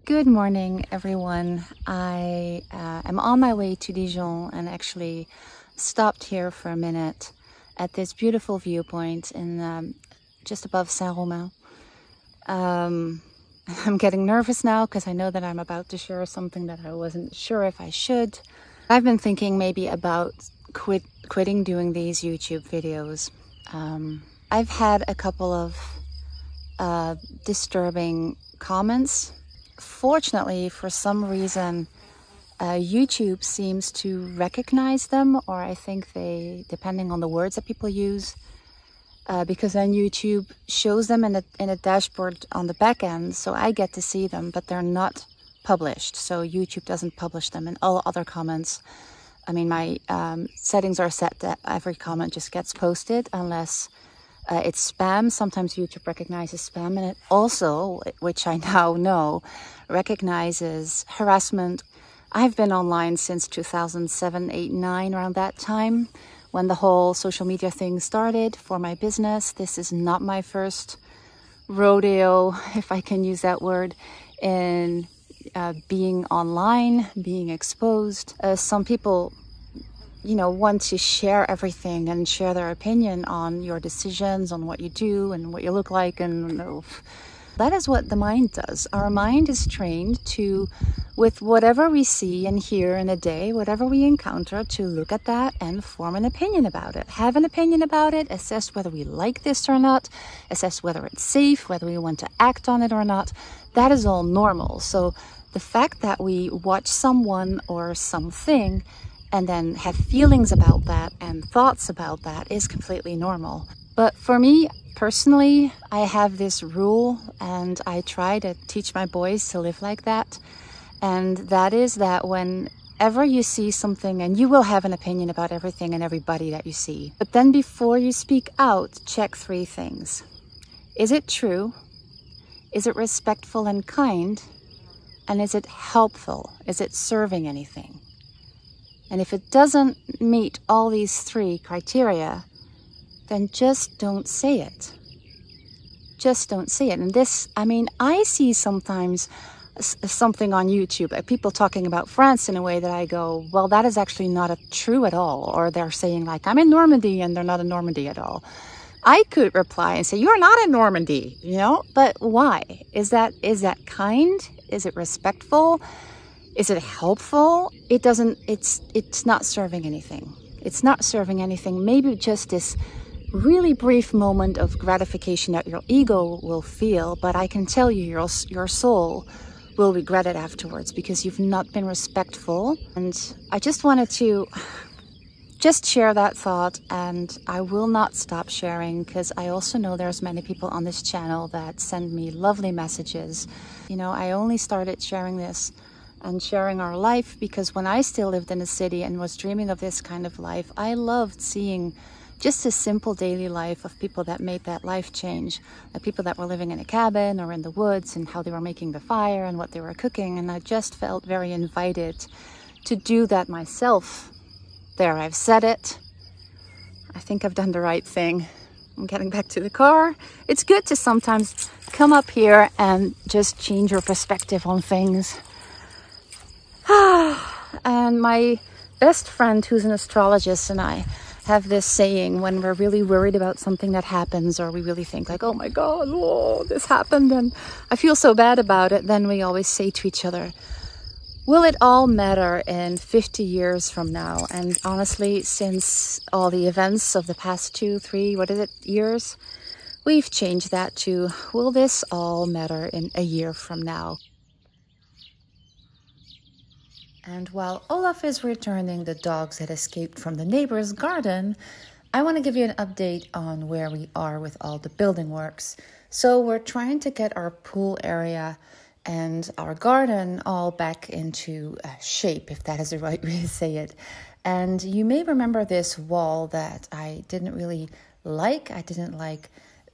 Good morning, everyone. I am on my way to Dijon and actually stopped here for a minute at this beautiful viewpoint in just above Saint-Romain. I'm getting nervous now because I know that I'm about to share something that I wasn't sure if I should. I've been thinking maybe about quitting doing these YouTube videos. I've had a couple of disturbing comments. Fortunately, for some reason, YouTube seems to recognize them, or I think they, depending on the words that people use, because then YouTube shows them in a dashboard on the back end, so I get to see them, but they're not published. So YouTube doesn't publish them, and all other comments, I mean, my settings are set that every comment just gets posted unless it's spam. Sometimes YouTube recognizes spam, and it also, which I now know, recognizes harassment. I've been online since 2007, 8, 9, around that time, when the whole social media thing started for my business. This is not my first rodeo, if I can use that word, in being online, being exposed. Some people, you know, want to share everything and share their opinion on your decisions, on what you do and what you look like, and that is what the mind does. Our mind is trained to, with whatever we see and hear in a day, whatever we encounter, to look at that and form an opinion about it. Have an opinion about it, assess whether we like this or not, assess whether it's safe, whether we want to act on it or not. That is all normal. So the fact that we watch someone or something and then have feelings about that and thoughts about that is completely normal. But for me, personally, I have this rule, and I try to teach my boys to live like that. And that is that whenever you see something, and you will have an opinion about everything and everybody that you see, but then before you speak out, check 3 things. Is it true? Is it respectful and kind? And is it helpful? Is it serving anything? And if it doesn't meet all these 3 criteria, then just don't say it. Just don't say it. And this, I mean, I see sometimes something on YouTube, people talking about France in a way that I go, well, that is actually not true at all. Or they're saying like, I'm in Normandy, and they're not in Normandy at all. I could reply and say, you're not in Normandy, you know, but why? Is that kind? Is it respectful? Is it helpful? It's not serving anything. It's not serving anything. Maybe just this really brief moment of gratification that your ego will feel, but I can tell you your soul will regret it afterwards because you've not been respectful. And I just wanted to just share that thought, and I will not stop sharing because I also know there's many people on this channel that send me lovely messages. You know, I only started sharing this and sharing our life because when I still lived in a city and was dreaming of this kind of life, I loved seeing just a simple daily life of people that made that life change. The people that were living in a cabin or in the woods, and how they were making the fire and what they were cooking. And I just felt very invited to do that myself. There, I've said it. I think I've done the right thing. I'm getting back to the car. It's good to sometimes come up here and just change your perspective on things. And my best friend, who's an astrologist, and I have this saying when we're really worried about something that happens, or we really think like, oh my God, whoa, this happened and I feel so bad about it, then we always say to each other, will it all matter in 50 years from now? And honestly, since all the events of the past 2, 3, years, we've changed that to, will this all matter in a year from now? And while Olav is returning the dogs that escaped from the neighbor's garden, I want to give you an update on where we are with all the building works. So we're trying to get our pool area and our garden all back into shape, if that is the right way to say it. And you may remember this wall that I didn't really like. I didn't like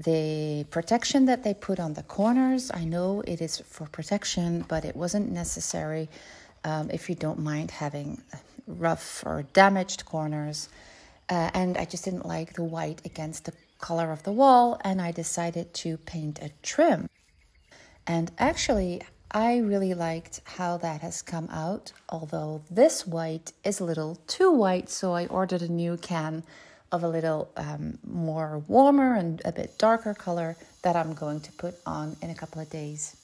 the protection that they put on the corners. I know it is for protection, but it wasn't necessary if you don't mind having rough or damaged corners. And I just didn't like the white against the color of the wall, and I decided to paint a trim. And actually, I really liked how that has come out, although this white is a little too white, so I ordered a new can of a little more warmer and a bit darker color that I'm going to put on in a couple of days.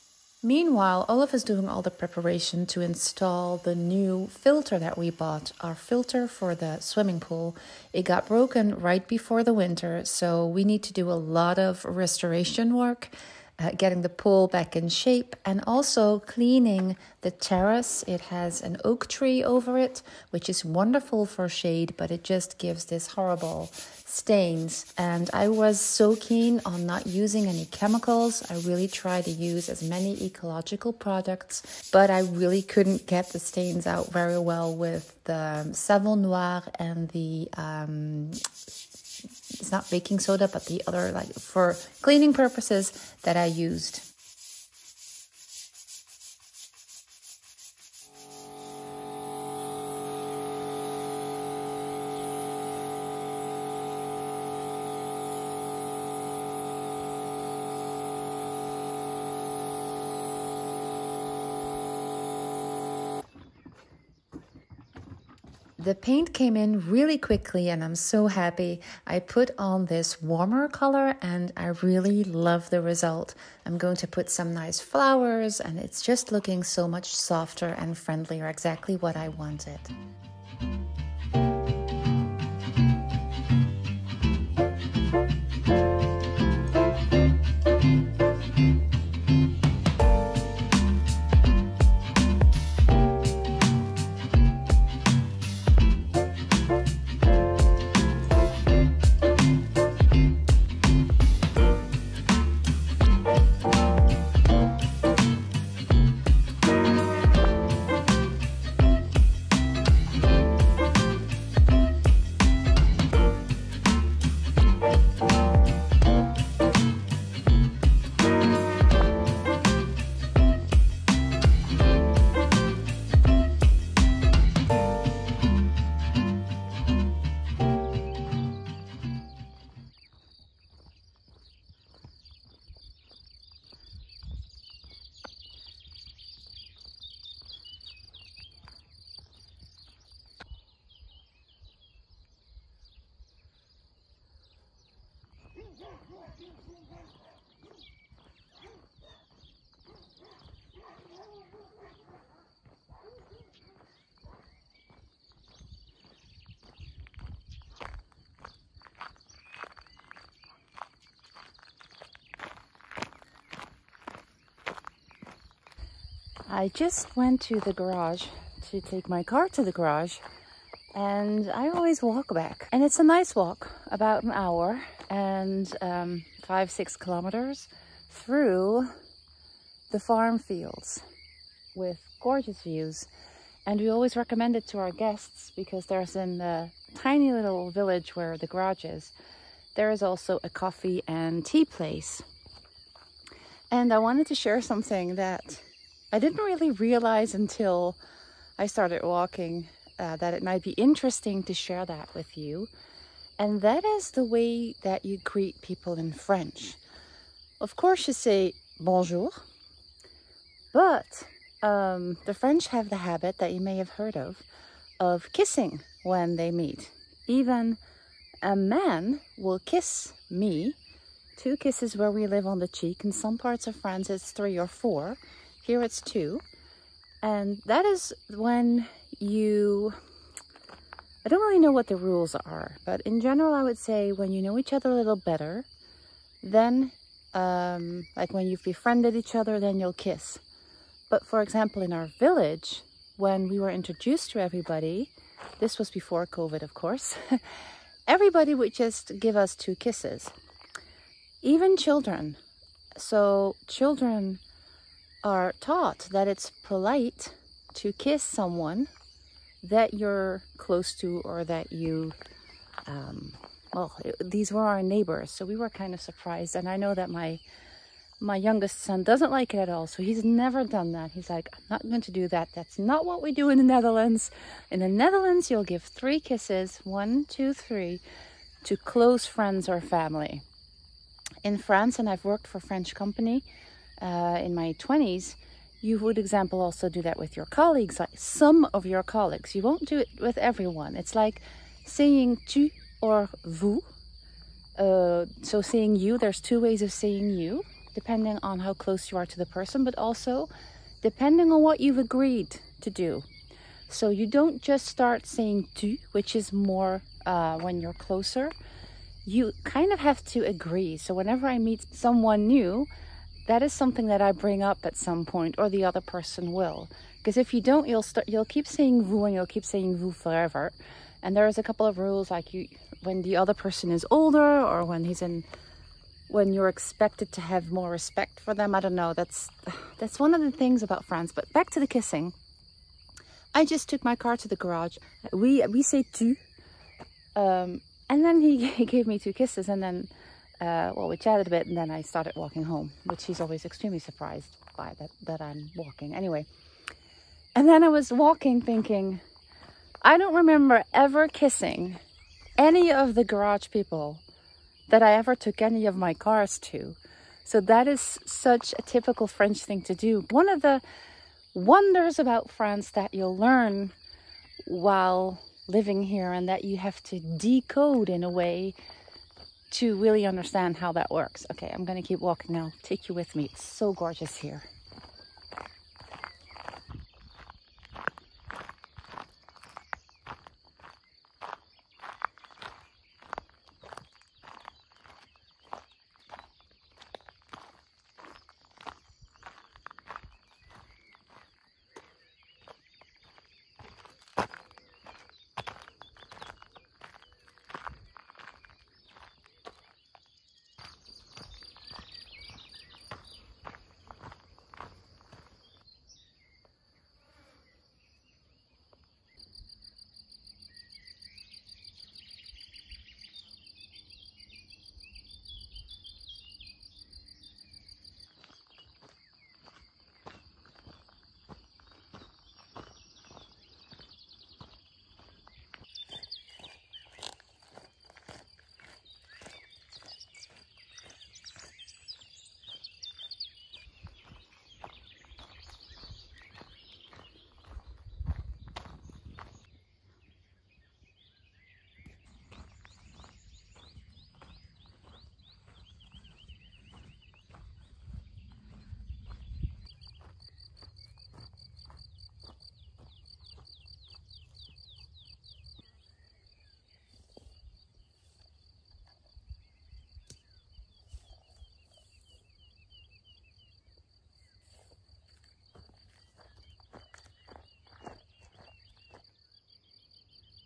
Meanwhile, Olav is doing all the preparation to install the new filter that we bought, our filter for the swimming pool. It got broken right before the winter, so we need to do a lot of restoration work, getting the pool back in shape, and also cleaning the terrace. It has an oak tree over it, which is wonderful for shade, but it just gives this horrible stains. And I was so keen on not using any chemicals. I really tried to use as many ecological products, but I really couldn't get the stains out very well with the savon noir and the it's not baking soda, but the other, like for cleaning purposes, that I used. The paint came in really quickly and I'm so happy. I put on this warmer color and I really love the result. I'm going to put some nice flowers and it's just looking so much softer and friendlier, exactly what I wanted. I just went to the garage to take my car to the garage, and I always walk back. And it's a nice walk, about an hour and 5-6 kilometers through the farm fields with gorgeous views. And we always recommend it to our guests because there's in the tiny little village where the garage is, there is also a coffee and tea place. And I wanted to share something that I didn't really realize until I started walking, that it might be interesting to share that with you. And that is the way that you greet people in French. Of course you say bonjour, but the French have the habit that you may have heard of kissing when they meet. Even a man will kiss me, 2 kisses where we live on the cheek. In some parts of France it's 3 or 4. Here it's 2. And that is when you, I don't really know what the rules are, but in general I would say when you know each other a little better, then like when you've befriended each other, then you'll kiss. But for example, in our village, when we were introduced to everybody, this was before COVID, of course, everybody would just give us 2 kisses. Even children. So children are taught that it's polite to kiss someone that you're close to or that you, these were our neighbors, so we were kind of surprised. And I know that my youngest son doesn't like it at all, so he's never done that. He's like, I'm not going to do that. That's not what we do in the Netherlands. In the Netherlands, you'll give 3 kisses, 1, 2, 3, to close friends or family. In France, and I've worked for a French company in my 20s, you would, example, also do that with your colleagues, like some of your colleagues. You won't do it with everyone. It's like saying tu or vous. So saying you, there's two ways of saying you, depending on how close you are to the person, but also depending on what you've agreed to do. So you don't just start saying tu, which is more when you're closer. You kind of have to agree. So whenever I meet someone new, that is something that I bring up at some point, or the other person will. Because if you don't, you'll keep saying vous and you'll keep saying vous forever. And there's a couple of rules, like when the other person is older, or when you're expected to have more respect for them. I don't know. That's one of the things about France. But back to the kissing. I just took my car to the garage. We say tu. And then he gave me 2 kisses, and then well, we chatted a bit, and then I started walking home, which he's always extremely surprised by, that I'm walking. Anyway, and then I was walking thinking, I don't remember ever kissing any of the garage people that I ever took any of my cars to. So that is such a typical French thing to do. One of the wonders about France that you'll learn while living here, and that you have to decode in a way to really understand how that works. Okay, I'm gonna keep walking now. Take you with me. It's so gorgeous here.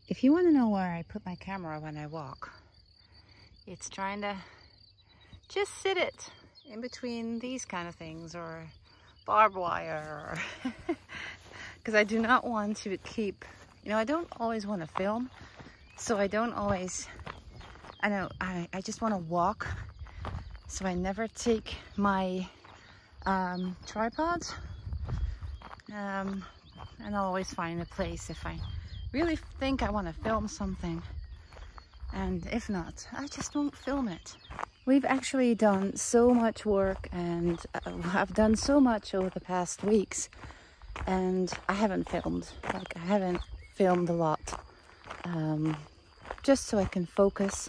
If you want to know where I put my camera when I walk, it's trying to just sit it in between these kind of things, or barbed wire, or because I do not want to keep, I don't always want to film, so I don't always, I just want to walk, so I never take my tripods, and I'll always find a place if I really think I want to film something, and if not, I just won't film it. We've actually done so much work, and I've done so much over the past weeks, and I haven't filmed. Like, I haven't filmed a lot, just so I can focus.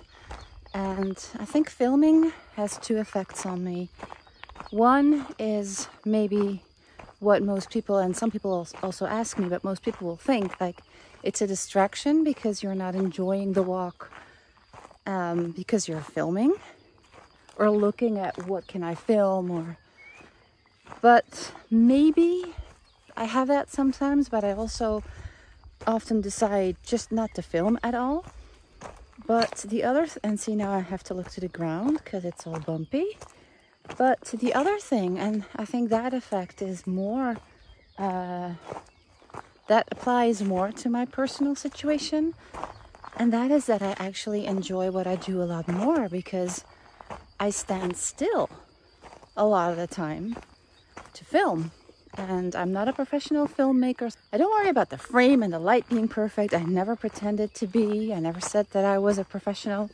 And I think filming has 2 effects on me. One is maybe what most people, and some people also ask me, but most people will think like it's a distraction because you're not enjoying the walk, because you're filming or looking at what can I film, but maybe I have that sometimes, but I also often decide just not to film at all. But the other, and see, now I have to look to the ground because it's all bumpy. But the other thing, and I think that effect is more, that applies more to my personal situation, and that is that I actually enjoy what I do a lot more because I stand still a lot of the time to film. And I'm not a professional filmmaker. I don't worry about the frame and the light being perfect. I never pretended to be. I never said that I was a professional.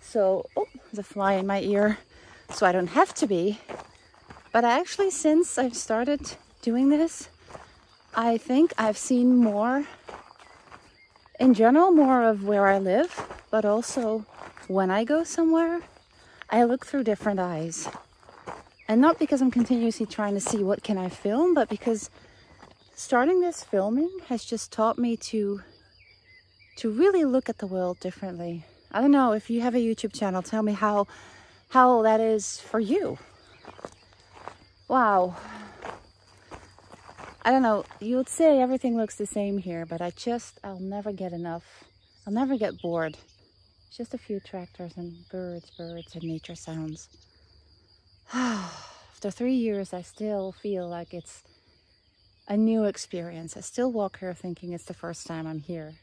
So, oh, there's a fly in my ear. So I don't have to be. But I actually, since I've started doing this. I think I've seen more, in general, more of where I live, but also when I go somewhere, I look through different eyes. And not because I'm continuously trying to see what can I film, but because starting this filming has just taught me to really look at the world differently. I don't know, if you have a YouTube channel, tell me how that is for you. Wow. I don't know, you would say everything looks the same here, but I'll never get enough. I'll never get bored. Just a few tractors and birds and nature sounds. After 3 years, I still feel like it's a new experience. I still walk here thinking it's the first time I'm here.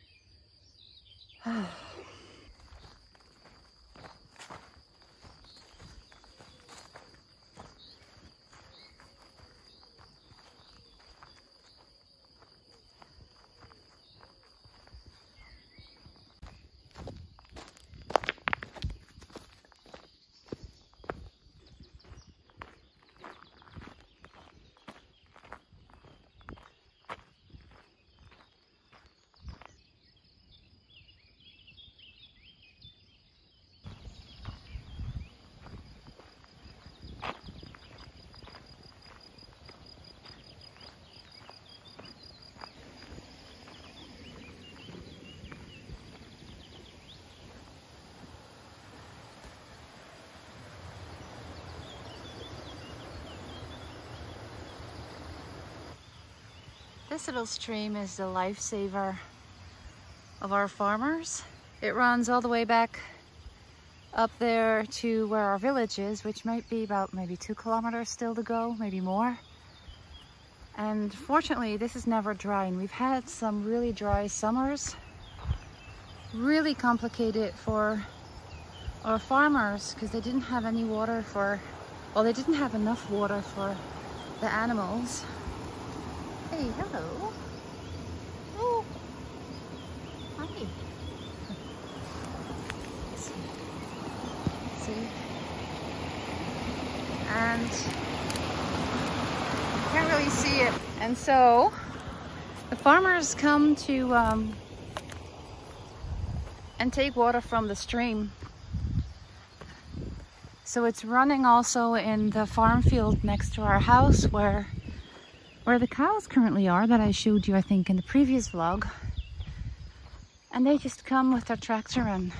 This little stream is the lifesaver of our farmers. It runs all the way back up there to where our village is, which might be about maybe 2 kilometers still to go, maybe more. And fortunately, this is never dry, and we've had some really dry summers. Really complicated for our farmers because they didn't have any water they didn't have enough water for the animals. Hey, hello. Oh, hi. See? And you can't really see it. And so the farmers come to and take water from the stream. So it's running also in the farm field next to our house where the cows currently are, that I showed you, I think, in the previous vlog. And they just come with their tractor and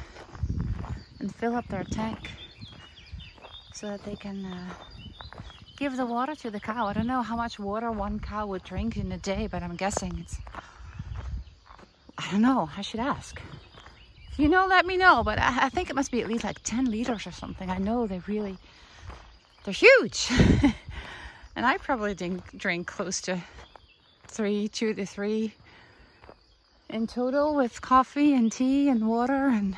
fill up their tank so that they can give the water to the cow. I don't know how much water one cow would drink in a day, but I'm guessing I don't know, I should ask. If you know, let me know, but I think it must be at least like 10 liters or something. I know they're huge. And I probably drink close to 2 to 3 in total, with coffee and tea and water. And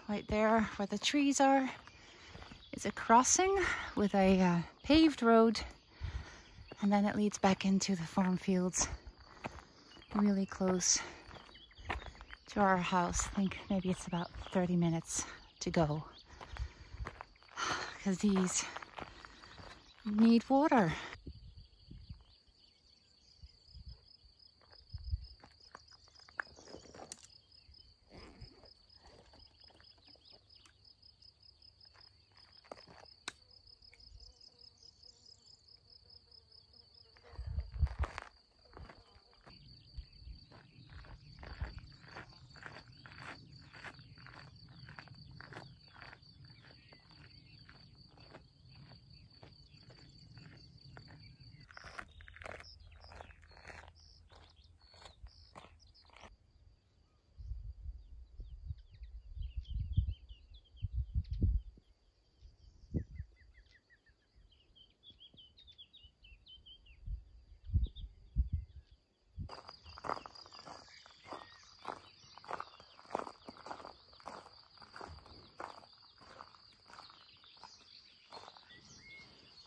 right there where the trees are is a crossing with a paved road, and then it leads back into the farm fields really close to our house. I think maybe it's about 30 minutes to go, because these need water.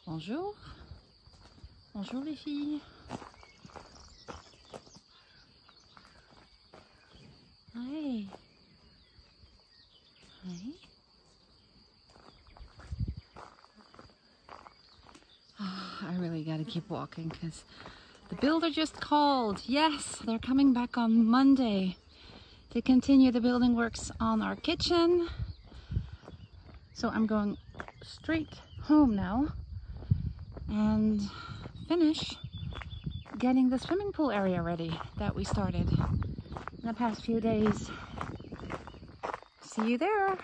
Bonjour. Bonjour les filles. Hi. Hi. Oh, I really gotta keep walking because the builder just called. Yes, they're coming back on Monday to continue the building works on our kitchen. So I'm going straight home now and finish getting the swimming pool area ready that we started in the past few days. See you there.